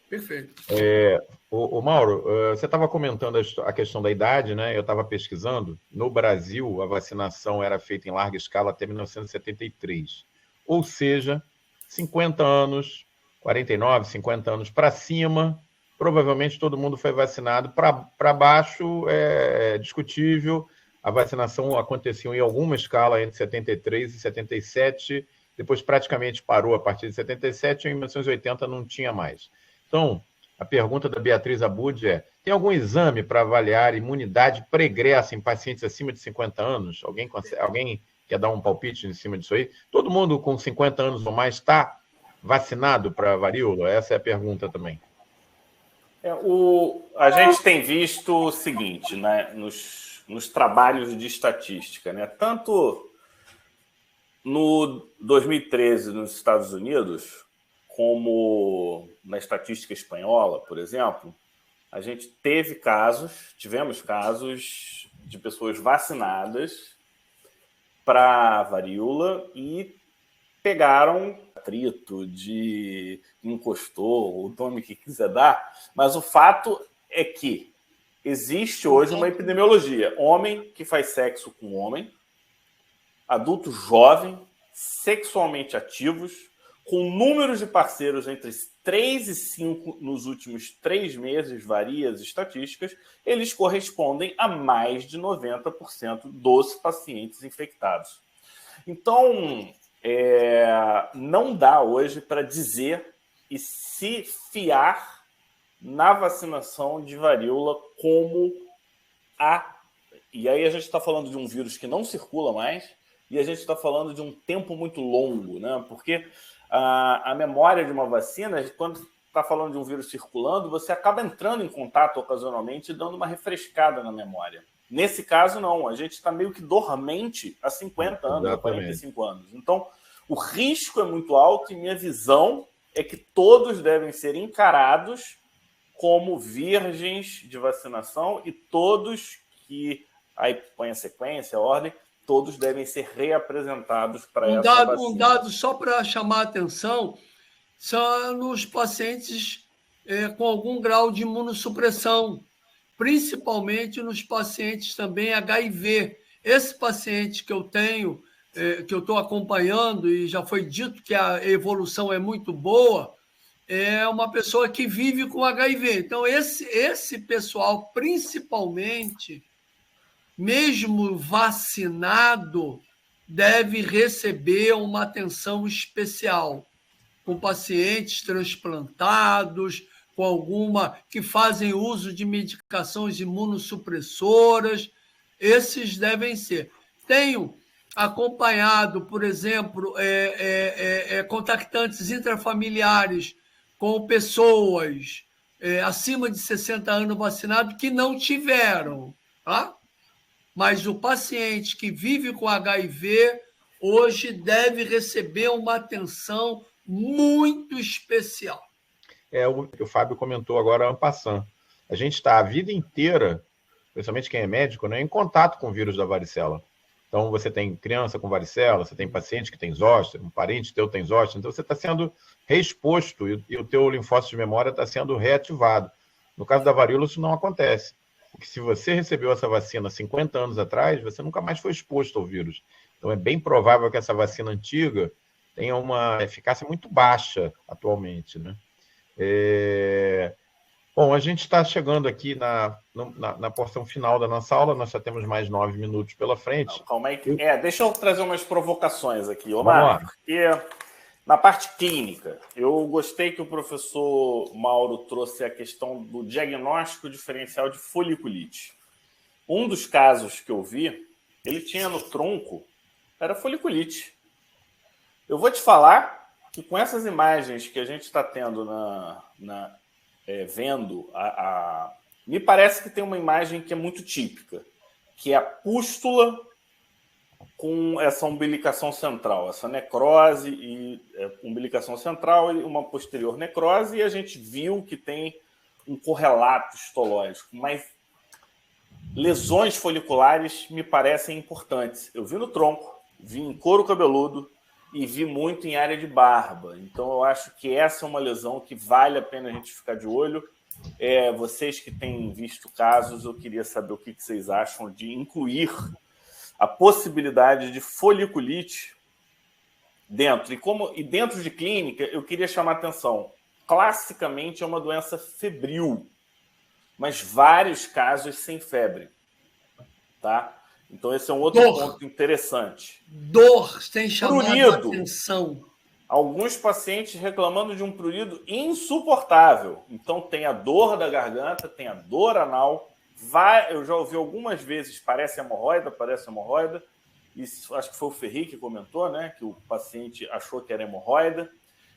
Perfeito. O Mauro, você estava comentando a questão da idade, né? Eu estava pesquisando. No Brasil, a vacinação era feita em larga escala até 1973. Ou seja, 50 anos, 49, 50 anos para cima, provavelmente todo mundo foi vacinado. Para baixo é discutível. A vacinação aconteceu em alguma escala entre 73 e 77, depois praticamente parou a partir de 77, em 1980 não tinha mais. Então, a pergunta da Beatriz Abud é: tem algum exame para avaliar imunidade pregressa em pacientes acima de 50 anos? Alguém quer dar um palpite em cima disso aí? Todo mundo com 50 anos ou mais está vacinado para varíola? Essa é a pergunta também. A gente tem visto o seguinte, né, nos trabalhos de estatística, né, tanto no 2013 nos Estados Unidos, como na estatística espanhola, por exemplo, a gente tivemos casos de pessoas vacinadas para varíola e pegaram atrito de encostou, o nome que quiser dar, mas o fato é que existe hoje uma epidemiologia. Homem que faz sexo com homem, adulto jovem, sexualmente ativos, com números de parceiros entre 3 e 5 nos últimos 3 meses, varia as estatísticas, eles correspondem a mais de 90% dos pacientes infectados. Então, não dá hoje para dizer e se fiar na vacinação de varíola como E aí a gente está falando de um vírus que não circula mais e a gente está falando de um tempo muito longo, né? Porque a memória de uma vacina, quando está falando de um vírus circulando, você acaba entrando em contato ocasionalmente e dando uma refrescada na memória. Nesse caso, não. A gente está meio que dormente há 50 anos, há 45 anos. Então, o risco é muito alto e minha visão é que todos devem ser encarados como virgens de vacinação e todos que... Aí põe a sequência, a ordem, todos devem ser reapresentados para essa vacina. Um dado só para chamar a atenção são nos pacientes com algum grau de imunossupressão, principalmente nos pacientes também HIV. Esse paciente que eu tenho, que eu estou acompanhando, e já foi dito que a evolução é muito boa, é uma pessoa que vive com HIV. Então, esse pessoal, principalmente, mesmo vacinado, deve receber uma atenção especial, com pacientes transplantados, com alguma que fazem uso de medicações imunossupressoras, esses devem ser. Tenho acompanhado, por exemplo, contactantes intrafamiliares com pessoas acima de 60 anos vacinados que não tiveram, tá? Mas o paciente que vive com HIV hoje deve receber uma atenção muito especial. O que o Fábio comentou agora, en passant. A gente está a vida inteira, principalmente quem é médico, né, em contato com o vírus da varicela. Então, você tem criança com varicela, você tem paciente que tem zoster, um parente teu tem zoster, então você está sendo reexposto e o teu linfócito de memória está sendo reativado. No caso da varíola, isso não acontece. Porque se você recebeu essa vacina 50 anos atrás, você nunca mais foi exposto ao vírus. Então, é bem provável que essa vacina antiga tenha uma eficácia muito baixa atualmente, né? Bom, a gente está chegando aqui na porção final da nossa aula, nós só temos mais 9 minutos pela frente. Não, calma aí. Deixa eu trazer umas provocações aqui, Omar, porque na parte clínica, eu gostei que o professor Mauro trouxe a questão do diagnóstico diferencial de foliculite. Um dos casos que eu vi, ele tinha no tronco, era foliculite. Eu vou te falar que com essas imagens que a gente está tendo vendo, me parece que tem uma imagem que é muito típica, que é a pústula com essa umbilicação central, essa necrose e umbilicação central e uma posterior necrose, e a gente viu que tem um correlato histológico, mas lesões foliculares me parecem importantes. Eu vi no tronco, vi em couro cabeludo, e vi muito em área de barba. Então, eu acho que essa é uma lesão que vale a pena a gente ficar de olho. Vocês que têm visto casos, eu queria saber o que vocês acham de incluir a possibilidade de foliculite dentro. E dentro de clínica, eu queria chamar a atenção. Classicamente, é uma doença febril, mas vários casos sem febre. Tá? Então, esse é um outro ponto interessante. Dor tem chamado a atenção. Alguns pacientes reclamando de um prurido insuportável. Então, tem a dor da garganta, tem a dor anal. Eu já ouvi algumas vezes, parece hemorroida. Isso, acho que foi o Ferri que comentou, né? Que o paciente achou que era hemorroida.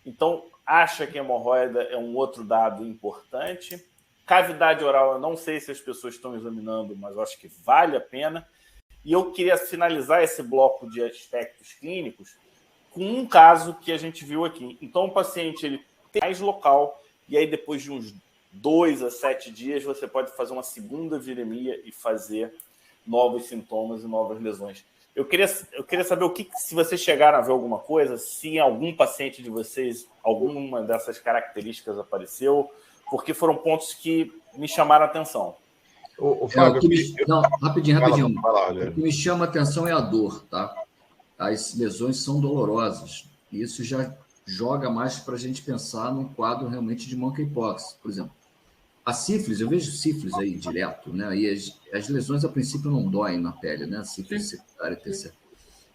Então, acha que hemorroida é um outro dado importante. Cavidade oral, eu não sei se as pessoas estão examinando, mas eu acho que vale a pena. E eu queria finalizar esse bloco de aspectos clínicos com um caso que a gente viu aqui. Então, o paciente ele tem mais local, e aí depois de uns 2 a 7 dias, você pode fazer uma segunda viremia e fazer novos sintomas e novas lesões. Eu queria saber se vocês chegaram a ver alguma coisa, se em algum paciente de vocês alguma dessas características apareceu, porque foram pontos que me chamaram a atenção. Fábio, rapidinho. O que me chama a atenção é a dor, tá? As lesões são dolorosas. E isso já joga mais para a gente pensar num quadro realmente de monkeypox. Por exemplo, a sífilis, eu vejo sífilis aí direto, né? E as lesões, a princípio, não doem na pele, né? Sífilis secundária e terceira.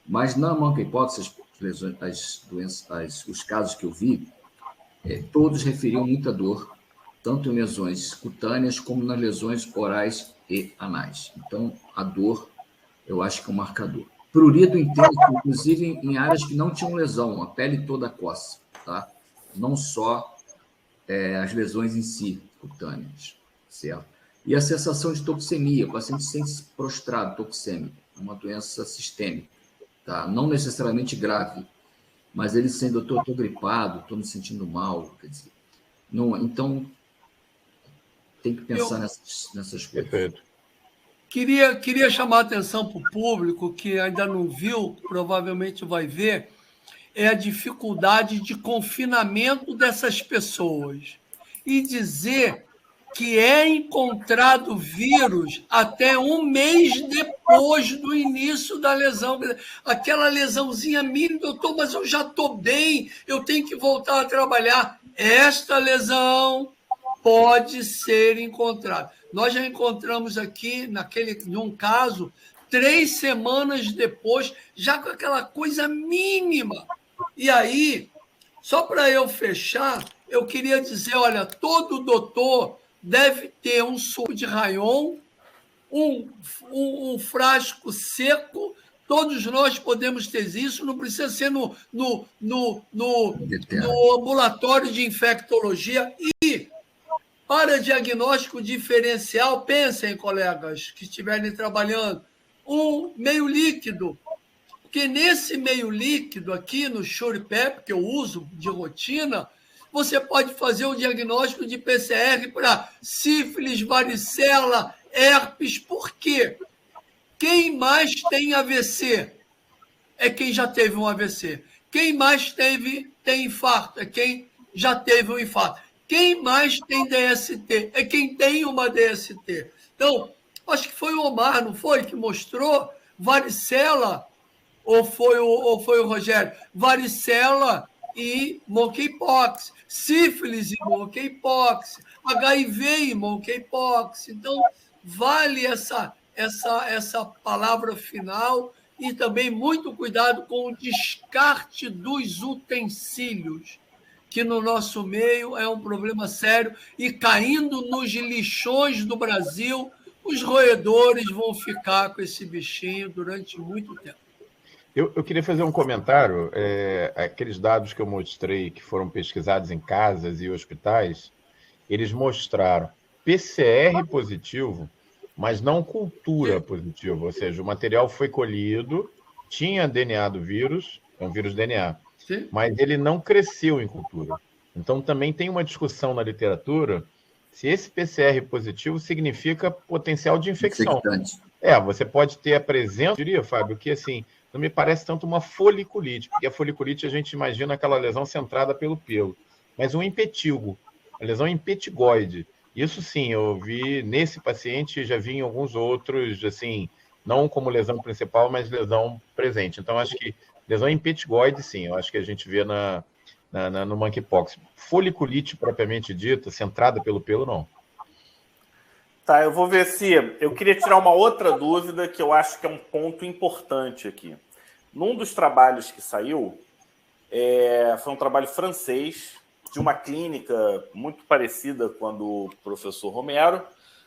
Mas na monkeypox, as lesões, as doenças, os casos que eu vi, todos referiam muita dor, tanto em lesões cutâneas como nas lesões orais e anais. Então, a dor, eu acho que é um marcador. Prurido intenso, inclusive em áreas que não tinham lesão, a pele toda coça, tá? Não só as lesões em si, cutâneas, certo? E a sensação de toxemia, o paciente sente-se prostrado, toxêmico, uma doença sistêmica, tá? Não necessariamente grave, mas ele sendo, doutor, estou gripado, estou me sentindo mal, quer dizer, não, então tem que pensar nessas coisas. Perfeito. Queria chamar a atenção para o público que ainda não viu, provavelmente vai ver, é a dificuldade de confinamento dessas pessoas. E dizer que é encontrado vírus até um mês depois do início da lesão. Aquela lesãozinha mínima, doutor, mas eu já estou bem, eu tenho que voltar a trabalhar. Esta lesão pode ser encontrada. Nós já encontramos aqui, num caso, 3 semanas depois, já com aquela coisa mínima. E aí, só para eu fechar, eu queria dizer, olha, todo doutor deve ter um suco de rayon, um frasco seco, todos nós podemos ter isso, não precisa ser no ambulatório de infectologia. E, para diagnóstico diferencial, pensem, colegas que estiverem trabalhando, um meio líquido, porque nesse meio líquido aqui, no SurePep, que eu uso de rotina, você pode fazer o diagnóstico de PCR para sífilis, varicela, herpes. Por quê? Quem mais tem AVC é quem já teve um AVC. Quem mais tem infarto é quem já teve um infarto. Quem mais tem DST é quem tem uma DST. Então, acho que foi o Omar, não foi, que mostrou varicela, ou foi o Rogério? Varicela e monkeypox, sífilis e monkeypox, HIV e monkeypox. Então, vale essa palavra final e também muito cuidado com o descarte dos utensílios, que no nosso meio é um problema sério, e caindo nos lixões do Brasil, os roedores vão ficar com esse bichinho durante muito tempo. Eu queria fazer um comentário. Aqueles dados que eu mostrei, que foram pesquisados em casas e hospitais, eles mostraram PCR positivo, mas não cultura positiva, ou seja, o material foi colhido, tinha DNA do vírus, é um vírus DNA, sim, mas ele não cresceu em cultura. Então, também tem uma discussão na literatura se esse PCR positivo significa potencial de infecção. Você pode ter a presença, eu diria, Fábio, que assim, não me parece tanto uma foliculite, porque a foliculite a gente imagina aquela lesão centrada pelo pelo, mas um impetigo, a lesão impetigoide. Isso sim, eu vi nesse paciente, já vi em alguns outros, assim, não como lesão principal, mas lesão presente. Então, acho que lesão impetigoide, sim, eu acho que a gente vê no monkeypox. Foliculite propriamente dita, centrada pelo pelo, não. Tá, eu vou ver se... Eu queria tirar uma outra dúvida que eu acho que é um ponto importante aqui. Num dos trabalhos que saiu, foi um trabalho francês, de uma clínica muito parecida com a do professor Romero,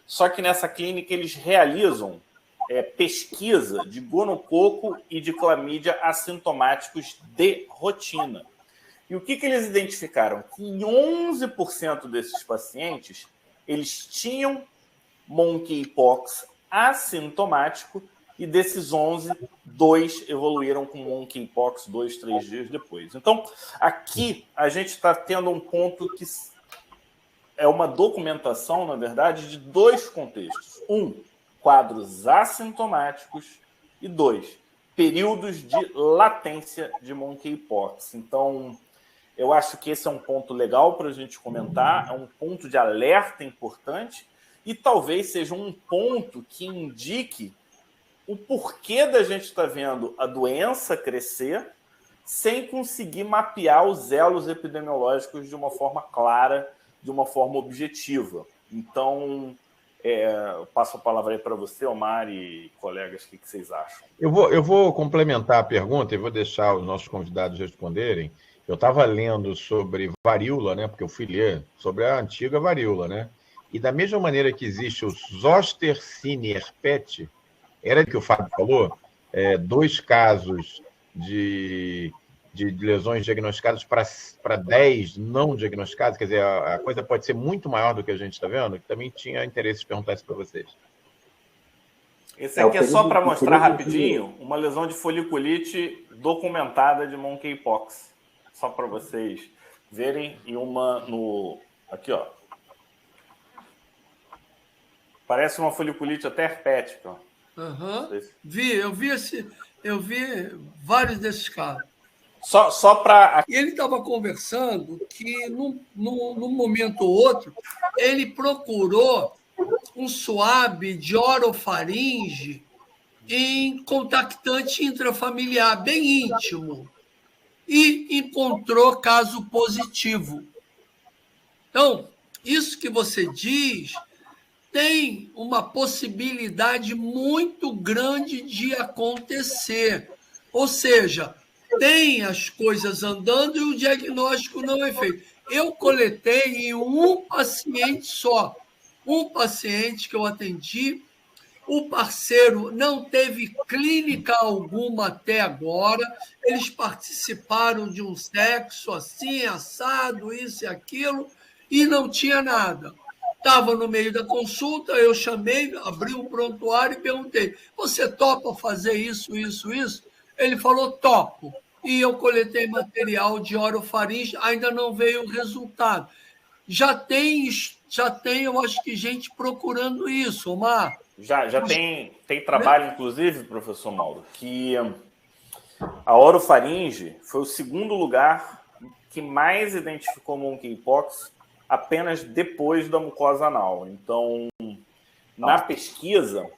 só que nessa clínica eles realizam pesquisa de gonococo e de clamídia assintomáticos de rotina. E o que eles identificaram? Que em 11% desses pacientes, eles tinham monkeypox assintomático, e desses 11, 2 evoluíram com monkeypox 2, 3 dias depois. Então, aqui a gente está tendo um ponto que é uma documentação, na verdade, de 2 contextos. 1, quadros assintomáticos, e 2, períodos de latência de monkeypox. Então, eu acho que esse é um ponto legal para a gente comentar, é um ponto de alerta importante, e talvez seja um ponto que indique o porquê da gente estar vendo a doença crescer sem conseguir mapear os elos epidemiológicos de uma forma clara, de uma forma objetiva. Então, eu passo a palavra aí para você, Omar e colegas, o que vocês acham? Eu vou complementar a pergunta e vou deixar os nossos convidados responderem. Eu estava lendo sobre varíola, né? Porque eu fui ler sobre a antiga varíola, né? E da mesma maneira que existe o zoster cine herpeti, era que o Fábio falou, 2 casos de lesões diagnosticadas para 10 não diagnosticadas, quer dizer, a coisa pode ser muito maior do que a gente está vendo, que também tinha interesse de perguntar isso para vocês. Esse aqui é só para mostrar rapidinho uma lesão de foliculite documentada de monkeypox. Só para vocês verem, e uma no... Aqui, ó. Parece uma foliculite até herpética. Uhum. Eu vi vários desses casos. Só para... E ele estava conversando que, num momento ou outro, ele procurou um suave de orofaringe em contactante intrafamiliar, bem íntimo, e encontrou caso positivo. Então, isso que você diz tem uma possibilidade muito grande de acontecer. Ou seja, tem as coisas andando e o diagnóstico não é feito. Eu coletei em um paciente só, um paciente que eu atendi, o parceiro não teve clínica alguma até agora, eles participaram de um sexo assim, assado, isso e aquilo, e não tinha nada. Estava no meio da consulta, eu chamei, abri um prontuário e perguntei: você topa fazer isso, isso, isso? Ele falou: topo. E eu coletei material de orofaringe, ainda não veio o resultado. Já tem, eu acho que, gente procurando isso, Omar. Já tem trabalho, inclusive, professor Mauro, que a orofaringe foi o segundo lugar que mais identificou monkeypox apenas depois da mucosa anal. Então, na pesquisa,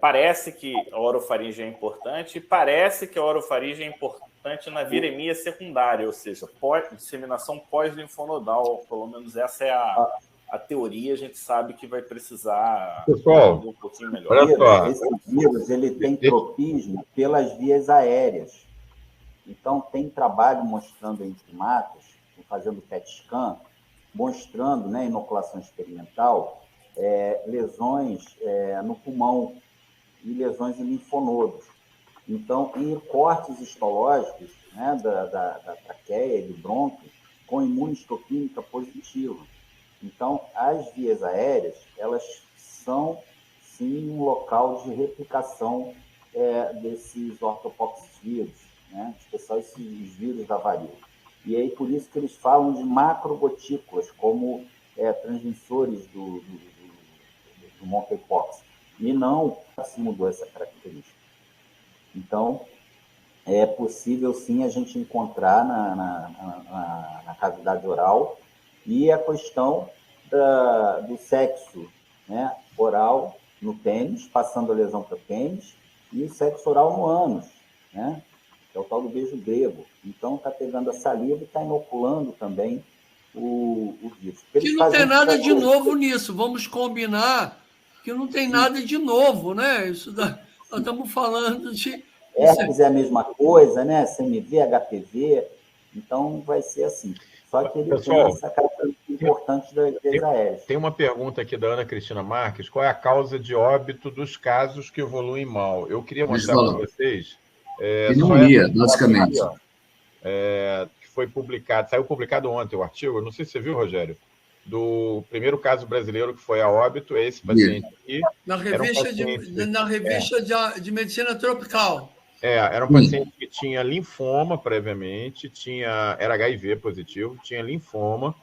parece que a orofaringe é importante, e parece que a orofaringe é importante na viremia secundária, ou seja, disseminação pós-linfonodal. Pelo menos essa é a teoria. A gente sabe que vai precisar entender um pouquinho melhor. Esse vírus ele tem tropismo pelas vias aéreas. Então, tem trabalho mostrando em primatas, fazendo PET scan, mostrando, né, inoculação experimental, lesões no pulmão e lesões em linfonodos. Então, em cortes histológicos, né, da traqueia e do brônquio, com imunistoquímica positiva. Então, as vias aéreas, elas são, sim, um local de replicação desses ortopoxvírus, né, especial esses vírus da varíola. E aí, por isso que eles falam de macrogotículas como transmissores do monkeypox. E não se mudou essa característica. Então, é possível, sim, a gente encontrar na cavidade oral, e a questão do sexo, né, oral no pênis, passando a lesão para o pênis, e o sexo oral no ânus, né, que é o tal do beijo grego. Então, está pegando a saliva e está inoculando também o vírus. Que não tem nada de novo nisso. Vamos combinar que não tem nada de novo, né? Nós estamos falando de... Herpes é a mesma coisa, né? CMV, HPV, então vai ser assim. Só que ele tem essa característica importante das vias aéreas. Tem uma pergunta aqui da Ana Cristina Marques: qual é a causa de óbito dos casos que evoluem mal? Eu queria mostrar para vocês. Pneumonia, basicamente. Que foi publicado, saiu publicado ontem o artigo, não sei se você viu, Rogério, do primeiro caso brasileiro que foi a óbito, é esse paciente aqui. Na revista de medicina tropical. Era um paciente que tinha linfoma previamente, era HIV positivo, tinha linfoma,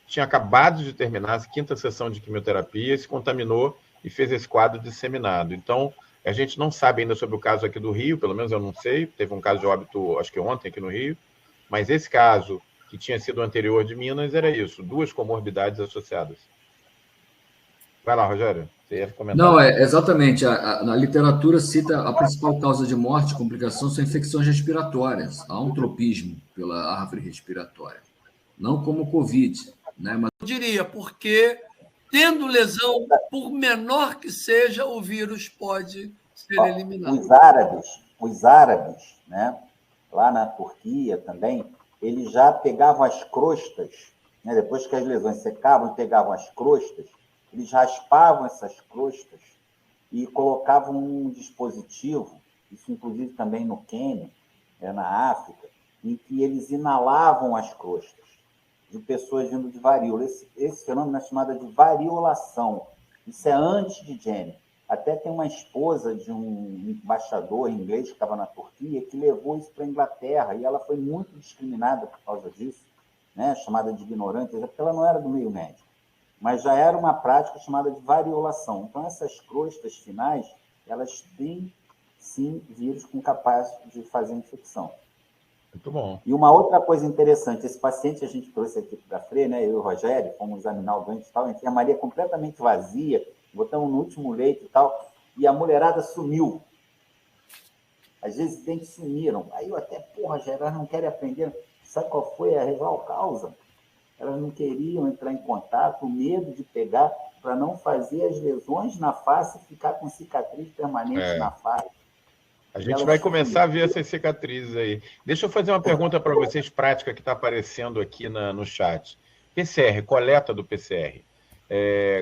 tinha acabado de terminar a 5ª sessão de quimioterapia, se contaminou e fez esse quadro disseminado. Então, a gente não sabe ainda sobre o caso aqui do Rio, pelo menos eu não sei, teve um caso de óbito, acho que ontem aqui no Rio, mas esse caso, que tinha sido o anterior de Minas, era isso, 2 comorbidades associadas. Vai lá, Rogério. Você ia comentar? Não, exatamente. Na literatura cita a principal causa de morte e complicação são infecções respiratórias. Há um tropismo pela árvore respiratória. Não como o Covid, né? Mas... Eu diria, porque tendo lesão, por menor que seja, o vírus pode ser eliminado. Os árabes, né? Lá na Turquia também, eles já pegavam as crostas, né? Depois que as lesões secavam, pegavam as crostas, eles raspavam essas crostas e colocavam um dispositivo, isso inclusive também no Quênia, na África, em que eles inalavam as crostas de pessoas vindo de varíola. Esse fenômeno é chamado de variolação. Isso é antes de Jenner. Até tem uma esposa de um embaixador inglês que estava na Turquia que levou isso para a Inglaterra, e ela foi muito discriminada por causa disso, né? Chamada de ignorante, porque ela não era do meio médico. Mas já era uma prática chamada de variolação. Então, essas crostas finais, elas têm, sim, vírus com capacidade de fazer infecção. Muito bom. E uma outra coisa interessante, esse paciente a gente trouxe aqui para a Fre, né? Eu e o Rogério, fomos examinar o doente e tal, a enfermaria completamente vazia, botamos no último leito e tal, e a mulherada sumiu. Às vezes, dentes sumiram. Aí eu até, Rogério, elas não querem aprender. Sabe qual foi a real causa? Elas não queriam entrar em contato, medo de pegar, para não fazer as lesões na face e ficar com cicatriz permanente na face. A gente vai começar a ver essas cicatrizes aí. Deixa eu fazer uma pergunta para vocês, prática, que está aparecendo aqui no chat. PCR, coleta do PCR.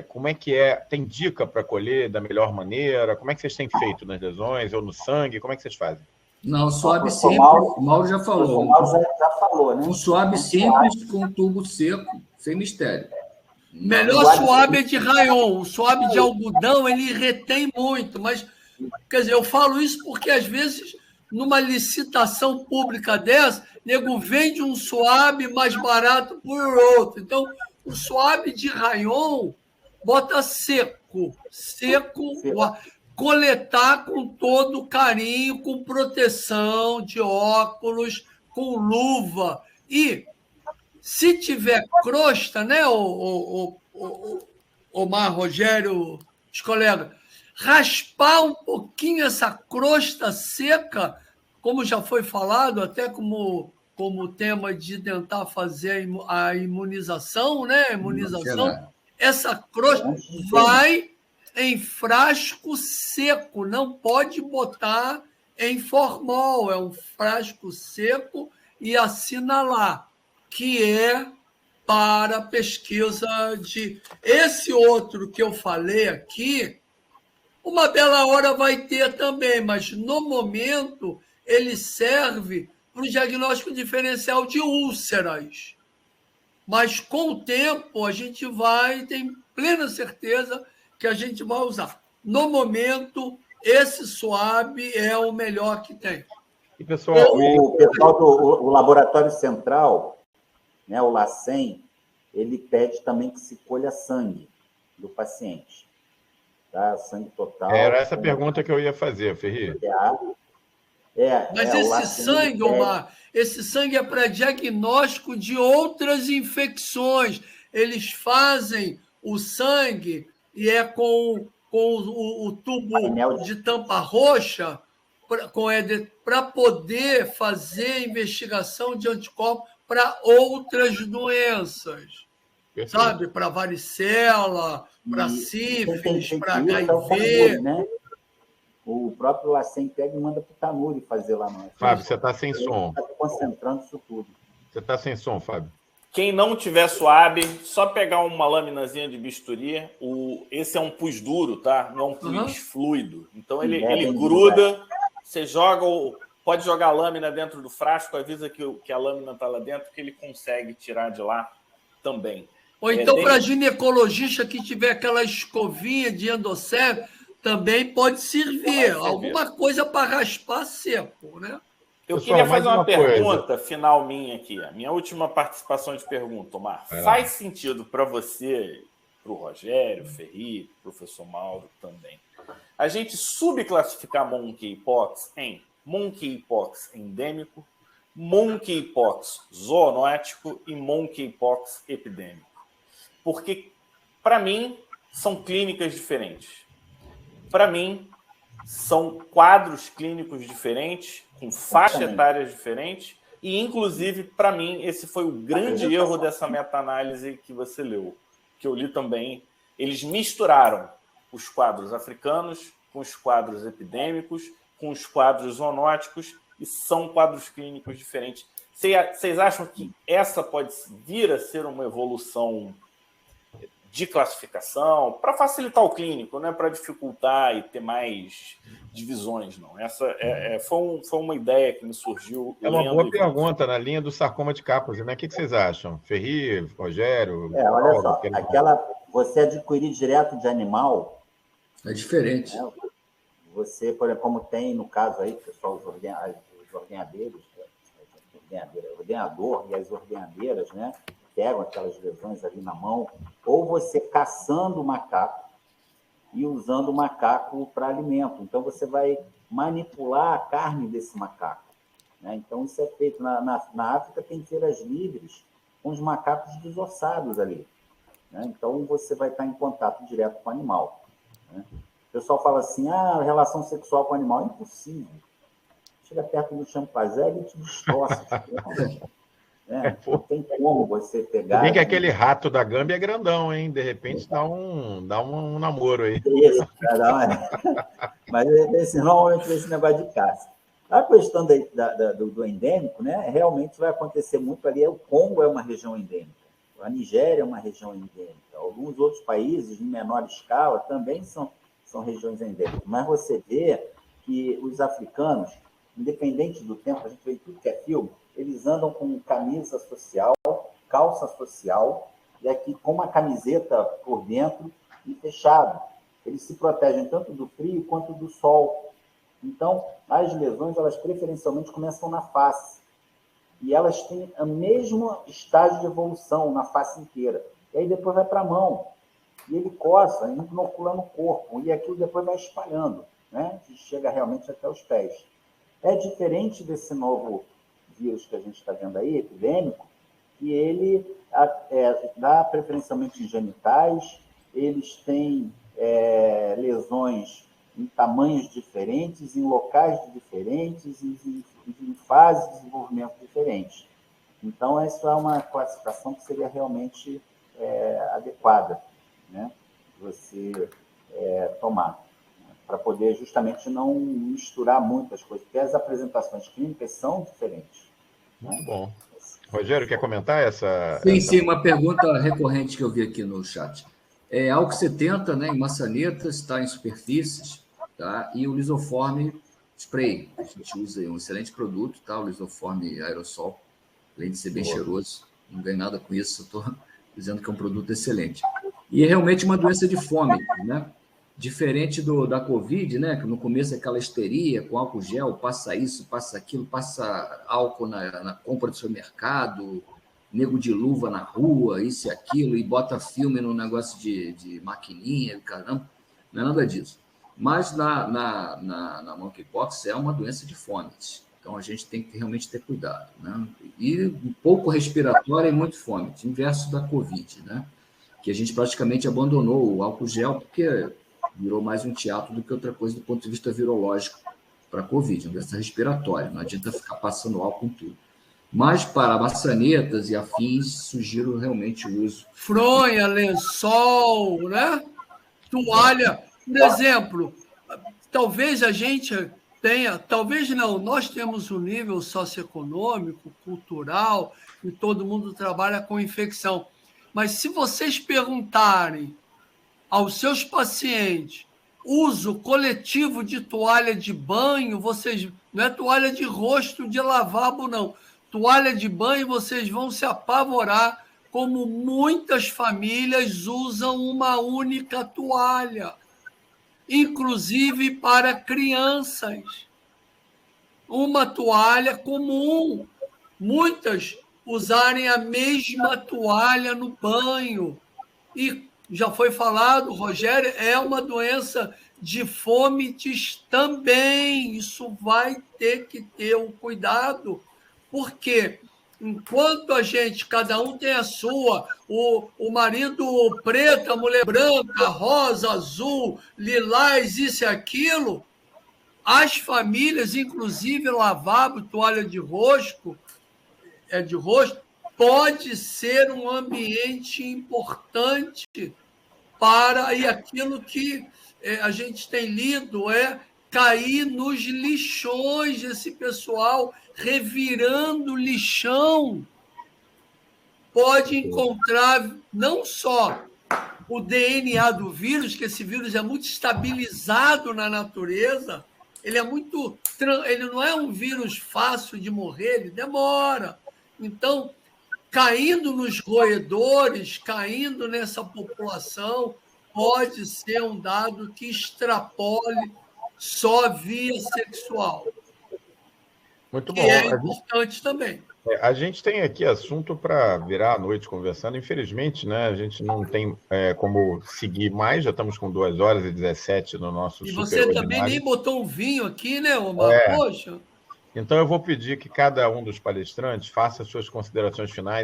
Como é que é? Tem dica para colher da melhor maneira? Como é que vocês têm feito nas lesões ou no sangue? Como é que vocês fazem? Não, suave simples, o Mauro já falou. O Mauro já falou, né? Um suave simples com tubo seco, sem mistério. Melhor suave é de rayon. O suave de algodão, ele retém muito, mas, quer dizer, eu falo isso porque, às vezes, numa licitação pública dessa, nego vende um suave mais barato por outro. Então, o suave de rayon bota seco. Coletar com todo carinho, com proteção de óculos, com luva. E, se tiver crosta, né, Omar, Rogério, os colegas, raspar um pouquinho essa crosta seca, como já foi falado, até como tema de tentar fazer a imunização, né? Essa crosta vai em frasco seco, não pode botar em formol, é um frasco seco e assinalar, que é para pesquisa de... Esse outro que eu falei aqui, uma bela hora vai ter também, mas no momento ele serve para o diagnóstico diferencial de úlceras. Mas com o tempo a gente tem plena certeza que a gente vai usar. No momento, esse suave é o melhor que tem. E, pessoal, o pessoal do Laboratório Central, né, o LACEN, ele pede também que se colha sangue do paciente. Tá? Sangue total. Era essa pergunta que eu ia fazer, Ferri. Mas esse sangue, Omar, esse sangue é para diagnóstico de outras infecções. Eles fazem o sangue e é com o tubo de tampa roxa para poder fazer investigação de anticorpos para outras doenças. Perfeito. Sabe? Para varicela, para sífilis, para HIV. Né? O próprio LACEN pega e manda para o Tanuri fazer lá. Fábio, você está sem som. Está concentrando isso tudo. Você está sem som, Fábio. Quem não tiver suave, só pegar uma laminazinha de bisturi. Esse é um pus duro, tá? Não é um pus fluido. Então ele gruda. Você joga, pode jogar a lâmina dentro do frasco, avisa que a lâmina está lá dentro, que ele consegue tirar de lá também. Ou então, para ginecologista que tiver aquela escovinha de endossério, também pode servir. Alguma coisa para raspar seco, né? Eu queria fazer uma pergunta final minha aqui. A minha última participação de pergunta, Omar. Faz sentido para você, para o Rogério, Ferri, professor Mauro também, a gente subclassificar monkeypox em monkeypox endêmico, monkeypox zoonótico e monkeypox epidêmico? Porque, para mim, são clínicas diferentes. Para mim, são quadros clínicos diferentes, com faixas etárias diferentes, e, inclusive, para mim, esse foi o grande erro dessa meta-análise que você leu, que eu li também. Eles misturaram os quadros africanos com os quadros epidêmicos, com os quadros zoonóticos, e são quadros clínicos diferentes. Vocês acham que essa pode vir a ser uma evolução de classificação para facilitar o clínico, não é para dificultar e ter mais divisões, não? Essa foi uma ideia que me surgiu. É uma boa pergunta na linha do sarcoma de Kaposi, né? O que vocês acham? Ferri, Rogério? Olha só, você adquirir direto de animal é diferente. Você, por exemplo, como tem no caso aí, pessoal, os ordenhadeiros, o ordenador e as ordenhadeiras, né? Pegam aquelas lesões ali na mão, ou você caçando o macaco e usando o macaco para alimento. Então, você vai manipular a carne desse macaco. Né? Então, isso é feito. Na África, tem feiras livres com os macacos desossados ali. Né? Então, você vai estar em contato direto com o animal. Né? O pessoal fala assim, relação sexual com o animal é impossível. Chega perto do chimpanzé, ele te destroça. Não tem como você pegar... Bem que aquele rato da Gâmbia é grandão, hein? De repente dá um namoro aí. Isso, mas normalmente esse negócio de caça. A questão do endêmico, né? Realmente vai acontecer muito ali. O Congo é uma região endêmica, a Nigéria é uma região endêmica, alguns outros países, em menor escala, também são regiões endêmicas. Mas você vê que os africanos, independente do tempo, a gente vê tudo que é filme, eles andam com camisa social, calça social, e aqui com uma camiseta por dentro e fechado. Eles se protegem tanto do frio quanto do sol. Então, as lesões, elas preferencialmente começam na face. E elas têm o mesmo estágio de evolução na face inteira. E aí depois vai para a mão. E ele coça, inoculando o corpo. E aquilo depois vai espalhando, né? E chega realmente até os pés. É diferente desse novo vírus que a gente está vendo aí, epidêmico, que ele dá preferencialmente em genitais, eles têm lesões em tamanhos diferentes, em locais diferentes, em fases de desenvolvimento diferentes. Então, essa é uma classificação que seria realmente adequada, né? Você tomar, para poder justamente não misturar muitas coisas, porque as apresentações clínicas são diferentes. Muito bom. Rogério, quer comentar essa... Sim, uma pergunta recorrente que eu vi aqui no chat. Álcool 70, né, em maçanetas, está em superfícies, tá? E o lisoforme spray, a gente usa um excelente produto, tá? O lisoforme aerossol, além de ser bem cheiroso, não ganho nada com isso, estou dizendo que é um produto excelente. E é realmente uma doença de fome, né? Diferente da Covid, né? Que no começo é aquela histeria com álcool gel, passa isso, passa aquilo, passa álcool na compra do supermercado, nego de luva na rua, isso e aquilo, e bota filme no negócio de maquininha, caramba, não é nada disso. Mas na monkeypox é uma doença de fomites. Então, a gente tem que realmente ter cuidado, né? E um pouco respiratória e muito fômite, inverso da Covid, né? Que a gente praticamente abandonou o álcool gel porque virou mais um teatro do que outra coisa do ponto de vista virológico para a Covid, uma doença respiratória. Não adianta ficar passando álcool em tudo. Mas para maçanetas e afins, sugiro realmente o uso. Fronha, lençol, né? Toalha. Por exemplo, talvez a gente tenha, talvez não, nós temos um nível socioeconômico, cultural, e todo mundo trabalha com infecção. Mas se vocês perguntarem aos seus pacientes uso coletivo de toalha de banho, vocês não é toalha de rosto de lavabo, não. Toalha de banho, vocês vão se apavorar como muitas famílias usam uma única toalha, inclusive para crianças. Uma toalha comum. Muitas usarem a mesma toalha no banho. E já foi falado, Rogério, é uma doença de fomites também. Isso vai ter que ter um cuidado, porque enquanto a gente, cada um tem a sua, o marido preto, a mulher branca, rosa, azul, lilás, isso e aquilo, as famílias, inclusive lavabo, toalha de rosto, pode ser um ambiente importante para, e aquilo que a gente tem lido é cair nos lixões, esse pessoal revirando lixão, pode encontrar não só o DNA do vírus, que esse vírus é muito estabilizado na natureza, ele não é um vírus fácil de morrer, ele demora. Então, caindo nos roedores, caindo nessa população, pode ser um dado que extrapole só via sexual. Muito bom. É importante também. A gente tem aqui assunto para virar a noite conversando. Infelizmente, né, a gente não tem como seguir mais. Já estamos com 2h17 no nosso E super você ordinário. também nem botou um vinho aqui, né, Omar? Poxa. Então, eu vou pedir que cada um dos palestrantes faça suas considerações finais